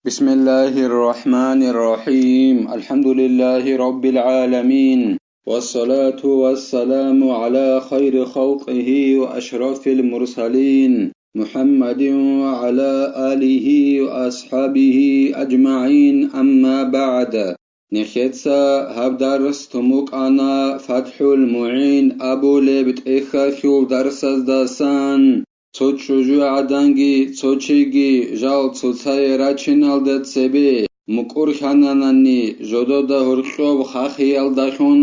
بسم الله الرحمن الرحيم الحمد لله رب العالمين والصلاة والسلام على خير خلقه وأشرف المرسلين محمد وعلى آله وأصحابه أجمعين أما بعد نخيتسا هبدرس تموك أنا فتح المعين أبو لبت إخاخيو درس داسان ცოჩუჟუ ადანგი ცოჩიგი ჟალ ცოცაე რაჩინალდეცები მუკურხანანანი ჟოდოდა ჰორხობ ხახიალდახუნ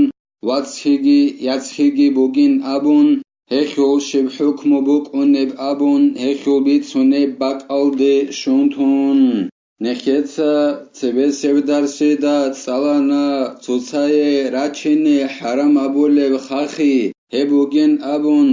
ვაცხიგი яцხიგი ბუგინ აბუნ ჰეხულ შებჰუქმუ ბუკუნებ აბუნ ჰეხულ ბიცუნებ ბაკალდე შუნთუნ ნეხეცა ცებესევდარსი და წალანა ცოცაე რაჩინე ჰარამ აბულებ ხახი ჰებუგინ აბუნ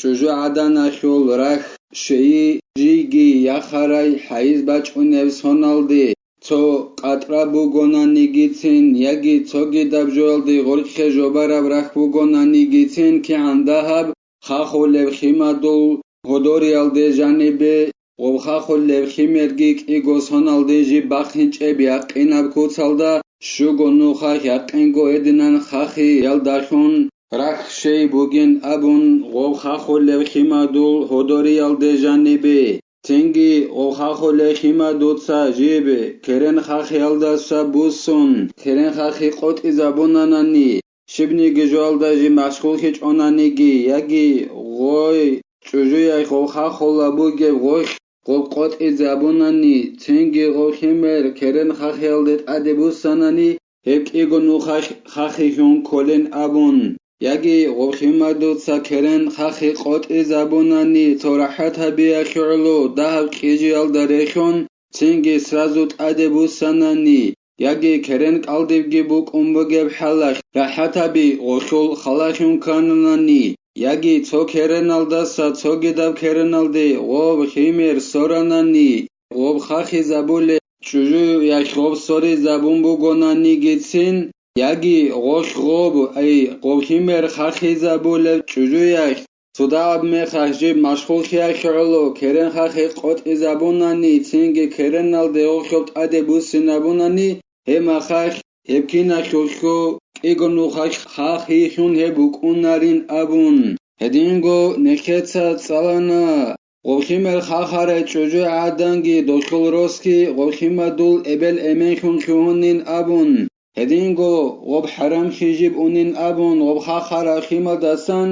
شجاع عدنا خول رخ شيء جيجي يخري حيز بچونيف سونالدي تو قطرا بوگونا نيگيتين يگي توگي دبجولدي غرخ جوبرا برخ بوگونا نيگيتين كي عندهب خاخو لبخيمدو هدوريال دي جانبي وخاخو لبخيمرگيك ايگو سونالدي جي بخنچ اب يقينب كوتالدا شوگو نوخاخ يقينگو ادنان خاخي يلدخون رخ شي بوگين ابون غو خاخو لبخيمدو هدوريال دي جانبي تنگي غو خاخو لبخيمدو تسا جيبي كرن خاخي يلدسا بوسون كرن خاخي قوت ازابوناناني شبني گجوالدا جي مشغول هيچ اونانيگي يگي غوي چوجوي غو خاخو لبوگي غو قوت ازابوناني تنگي غو خيمر كرن خاخي يلدت ادبوساناني هيك ايگو نو خاخي هون كولن ابون يجي غوخيمدو تسكرن خاخي قوت إزابوناني تورحتها بيخيرلو دهب كيجيال داريخون تنجي سرازوت أدبو سناني يجي كرن قلدبجي بوك أمبوغيب حلق راحتها بي غوخول خلاخيون كاناناني يجي تو كرنالدسا تو جدب كرنالدي غوب خيمير سوراناني غوب خاخي زابولي چوجو يخ غوب سوري زابون بوغوناني گيتسين يجي غوش غوب أي غوخيمر خاخي زابولة چوجويخ صداب مخاخ جيب مشغول خياخ علو كرن خاخي قوت إزابوناني تنجي كرن نال ديو خيبت أدبو سنابوناني هما خاخ هبكينا خوشو إيگو نو خاخي خون هبوك اونارين أبون هدينگو نكتا تسالانا غوخيمر خاخارة چوجو عدنگي دوشل روسكي غوخيمر دول إبل أمن خون خونين أبون هدينگو غوب حرام خيجيب اونين ابون غوب خاخارا خيمل داسان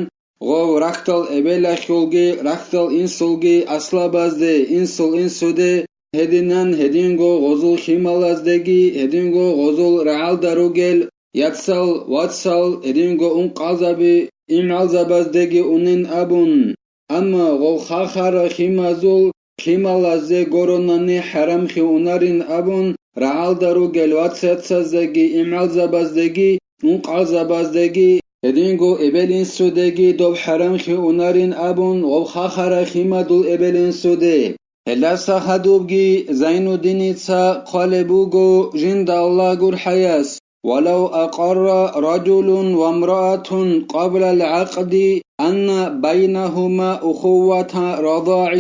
غوب رختل ابلا خولگي رختل انسولگي اصلا بازده انسول انسوده هدينان هدينگو غوزول خيمل ازدگي هدينگو غوزول رعال داروگل ياتسال واتسال هدينگو اون قازابي امال زبازدگي اونين ابون اما غوب خاخارا خيمازول خيمل ازده گوروناني حرام خيونارين ابون رعال داروگل واتساتسازدگي امال زبازدگي اون قازابازدگي هدينگو ابلين سودگي دوب حرام خيونارين ابون غوب خاخارا خيمدول ابلين سوده هلاسا خدوبگي زين الدينيتسا قالبوغو جند الله gur حياس ولو أقر رجل وامرأة قبل العقد أن بينهما أخوة رضاع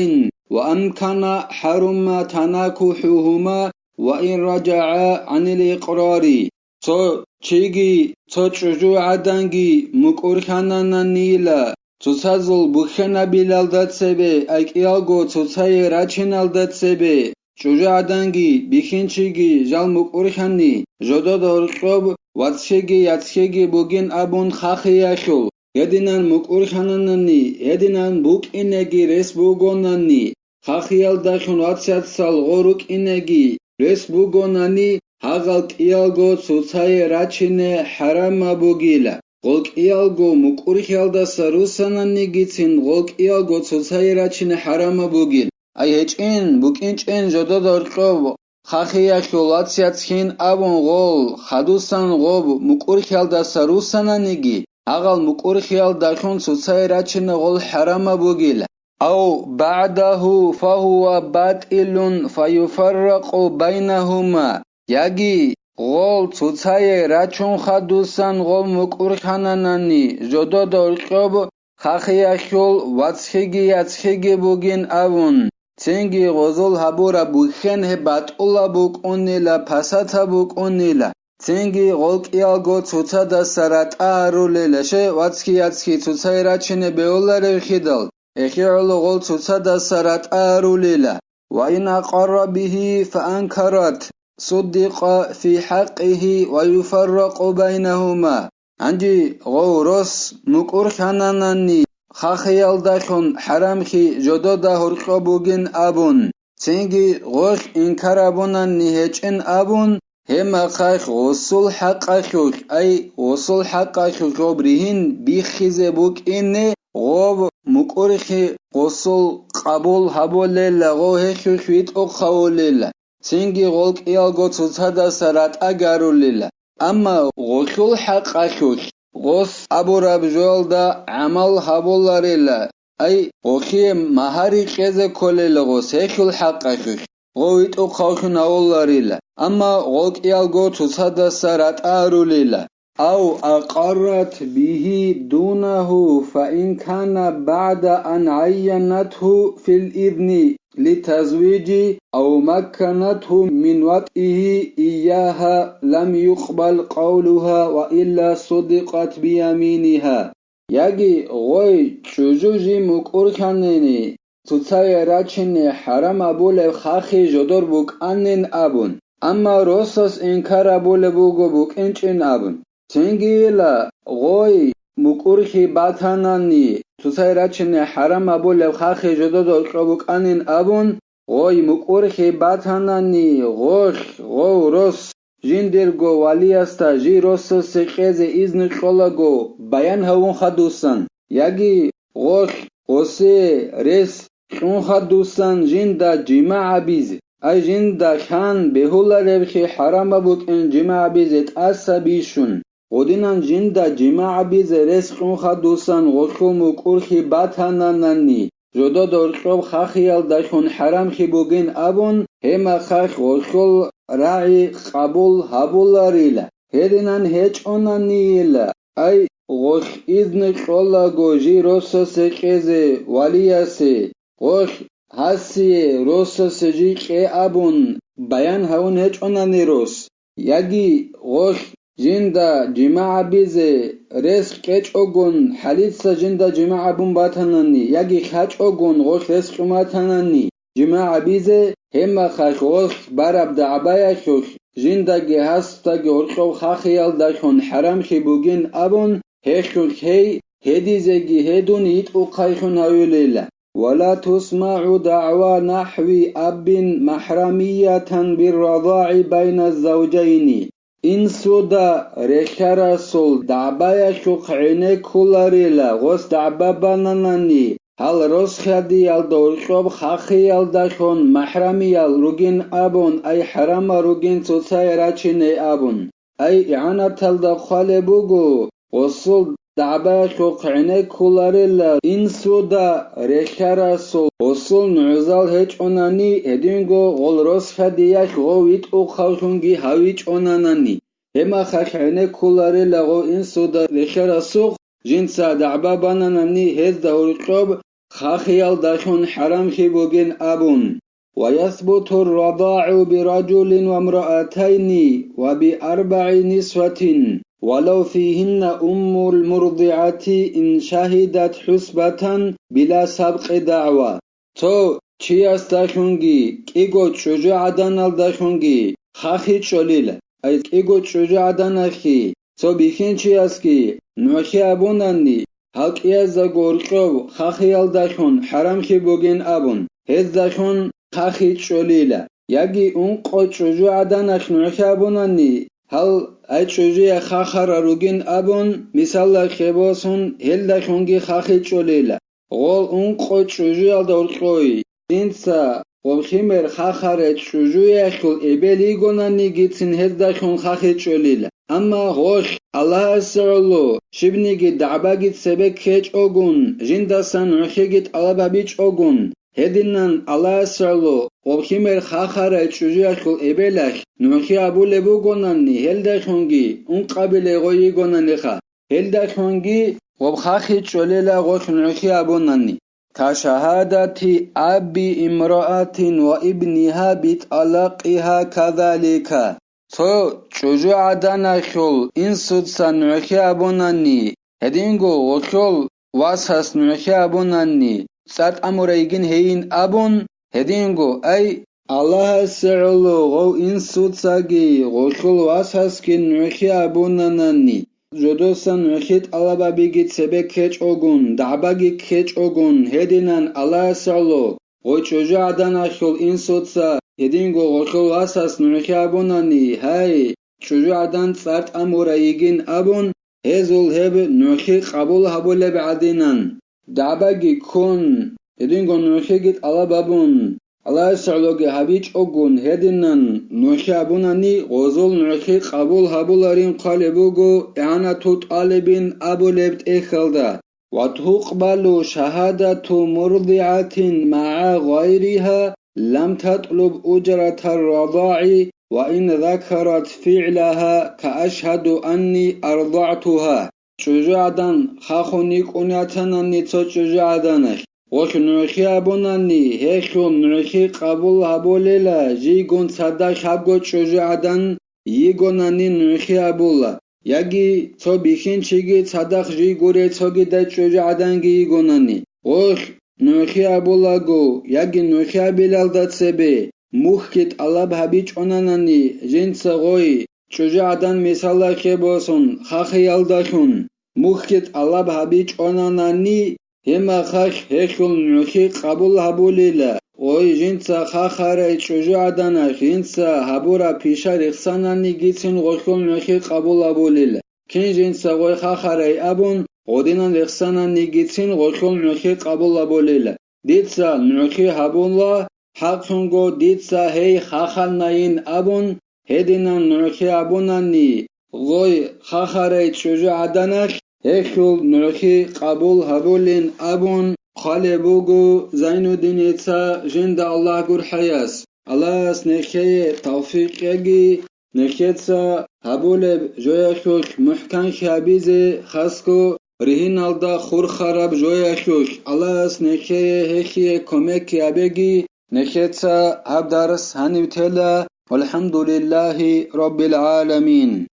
وأمكن حرم تناكحهما وإن رجعا عن الإقرار تو چيگي تو چوجو عدنگي مكورخانانانيلا تو سازل بخنا بلالداتسبه اكيالگو تو تاي راچينالداتسبه چوجو عدنگي بخنچيگي جال مكورخاني جودا دورقوب واتشيگي ياتشيگي بوگين ابون خاخياشو يدينان مكورخاناناني يدينان بوك انگي رس بوگوناني خاخيال داخون واتشاتسال غوروك انگي رس بوگوناني هاغال كيالگو سوتاي راچينه حرام بوگيلا غول كيالگو مكورخيال دا سروساناني گيتين غول كيالگو سوتاي راچينه حرام بوگيل اي هچين بوكينچين جودا دورقوب خاخيا خولاتسياتخين ابون غول خدوسان غوب مكورخيال دا سروسانانيگي هاغال مكورخيال داخون سوتاي راچينه غول حرام بوگيلا أو بعده فهو باطل فيفرق بينهما يجي غول توتاي راچون خدوسان غول مكورخاناناني جودا دورقوب خاخيا خول واتخيگي ياتخيگي بوگين ابون Ценги гозол хабура бухен he батула букунила пасата букунила. Ценги голкиалго цуцада саратаарулила ше вацки цуцайрачине беоларе хидал. Эхиоло гол цуцада саратаарулила. وإن أقر به فأنكرت صدق في حقه ويفرق بينهما. عندي غورس مكور خاناناني خاخيال داخون حرامخي جدو دا هرقبوغين أبون. تنجي غوش إنكارابونان نهيجن أبون هما خاخ غصول حقاخوك أي غصول حقاخوك غبريهن بيخيزي بوك إني غوب مكورخي غصول قبول هبوليلا غوهي خوخويت أخاوليلا. تنجي غولك إيالغو تزهدا سرات أغاروليلا. أما غصول حقاخوك غص أبو رابجول دا عمل هبولاريلا أي غوخي مهاري قيزة كوليلا غص هيخول حقاخوك غويت أخاوخن أولاريلا. أما غولك إيالغو تزهدا سرات أغاروليلا أو أقرت به دونه فإن كان بعد أن عينته في الإذن لتزويج أو مكنته من وطئه إياها لم يقبل قولها وإلا صدقت بيمينها. يجي غوي تشوجوجي مكورخانيني تتسايا راتشيني حرام أبول خاخي جدور بوك أنين أبون. أما روسس إنكار أبول بوغو بوك إنچين أبون. تنجيلا غوي مكورخي باتاناني تسايراتشني حرام أبول خاخي جدود القبوك أنين أبون غوي مكورخي باتاناني غو روس جندرغو والياستا جي روس سيقيزي إذن قولغو بيان هون خدوسان ياجي غوسي ريس شون خدوسان جندا جماع بيزي أي جندا خان بهولا ربخي حرام أبوك إن جماع بيزت أسابيشون غودينان جندا جماع بيز رسخون خدوسان غوخو مكورخي باتاناناني جدا دورخوب خاخيال داشون حرام خيبوغين أبون هما خاخ غوخول راعي قبول هبولاريلا هدينان هيج أونانيلا أي غوخ إذن قولا غوجي روسو سيقيزي والياسي غوخ هاسي روسو سجي قي أبون بيان هون هيج أوناني روس ياجي غوخ جندا جماعة بيزي رزق كيش أغن حليتسا جندا جماعة بمباتناني يجي خاش أغن غوش رزق ماتناني جماعة بيزي هما خاش غوش بارب دعبايا شوش جندا جهاستا جورخو خاخيال داشون حرام خيبوغين أبون هشوش هي هدي زيجي هدون يتقو قايشون هايوليلا ولا تسمع دعوى نحوي أب محرمية بالرضاع بين الزوجين إن سودا رشارة سول دعبايا شوق عيني كولاريلا غوص دعبا باناناني هل روس خدي يال دورشوب خاخي يال داشون محرمي يال روغين أبون أي حرام روغين تساي راتشيني أبون أي إعانة تلدا خالبوغو غصول دعبايا شوق عيني كولاريلا إن سودا رشارة سول غصول نعزال هيج أوناني هدينغو غول روس خدي ياش غويت أو خوشونغي هاويج أوناناني هما خاشعيني كولاريلا غو إن سودا رشارة سوق جنسا دعبا باناناني هز دورشوب خاخيال داشون حرام خيبوغين أبون ويثبت الرضاع برجل وامرأتين وبأربع نسوة ولو فيهن أم المرضعة إن شهدت حسبة بلا سبق دعوة تو چياس داشونغي كيغو چوجو عدنال داشونغي خاخي چوليل أي كيغو چوجو عدناخي تو بيخين چياسكي نوخي أبوناني هاك إيازا غورقو خاخيال داشون حرام خيبوغين أبون هز داشون خاخي چوليل ياگي اون قو چوجو عدناخ نوخي أبوناني هل أي چوجو خاخر روغين أبون مثال خيبوسون هل داشونغي خاخي چوليل غول اون قو چوجو يالدورقوي جنسا وبخيمر خاخر چوجو يخل إبلي گوناني گيتسين هز داشون خاخي چوليل أما غوش الله أسرلو شبنيگي دعباگيت سبك كيچ أغن جندسان نوخيگيت ألابابيچ أغن هدينان الله أسرلو وبخيمر خاخر چوجو يخل إبلاش نوخي أبول بوغوناني هل داشونغي اون قابل غوي گوناني خا هل داشونغي وبخاخي چوليل غوش نوخي أبوناني كشهادة أب امرأة وابنها بطلاقها كذلك تو چوجو عدنا خول این سودسا نوخي أبوناني هدينغو وخول واسهس نوخي أبوناني سات أموريگين هين أبون هدينغو أي الله سعلو غو این سودساگي وخول واسهس كي نوخي أبوناني جدوسا نوخيت ألابابيگي تسبه كيچ أوگون دعباگي كيچ أوگون هدينان الله سعلو غو چوجو عدنا خول این سودسا هدينغو وخول واسهس نوخي أبوناني هاي چوجو عدن سارت أموريگين أبون هزول هب نوخي قبول هبول بعدينان دعباگي كون هدينغو نوخي گيت ألابابون الله سعلوگي هبيچ أوگون هدينان نوخي أبوناني غزول نوخي قبول هبولارين قالبوگو إعانة طالبين أبولبت إخلدا وتقبل شهادة مرضعة مع غيرها لم تطلب أجرة الرضاع وإن ذكرت فعلها كأشهد أني أرضعتها شجاعدان خاخونيك أنياتناني تو شجاعدانك وش نوخي أبوناني هيخو نوخي قبول هبوليلا جيگون صدق حبگو شجاعدان يگوناني نوخي أبولا يجي تو بيخين چيگي صدق جيگوري توگي دا شجاعدانگي يگوناني وش نوخي أبولاگو يجي نوخي أبيلال دا تسبه مخكت ألاب هبيچ أناناني جنس غوي شجاعدان مثالا خبوسون خاخيال داخون مخكت ألاب هبيچ أناناني هما خاخ هيخل نوخي قبول هبوليلا غوي جنس خاخاري شجاعدانا جنس هبورا بيشا رخصاناني گيتسن غوخل نوخي قبول هبوليلا كين جنس غوي خاخاري أبون غودينان رخصاناني گيتسن غوخل نوخي قبول هبوليلا ديتسا نوخي هبولا حقنگو ديتسا هي خاخالناين أبون هدينان نوخي أبوناني غوي خاخاري شجاعدانا هيخل نوخي قبول هبولين أبون خالبوگو زين الدين يتسا جند الله قر حياس الله سنخي توفيق يجي نخيتسا هبولب جويخوك محكن خابيزي خاسكو رهين الدا خور خراب جويخوك الله سنخي هيخي كوميك يابيگي نخيتسا هبدارس هنوتلا والحمد لله رب العالمين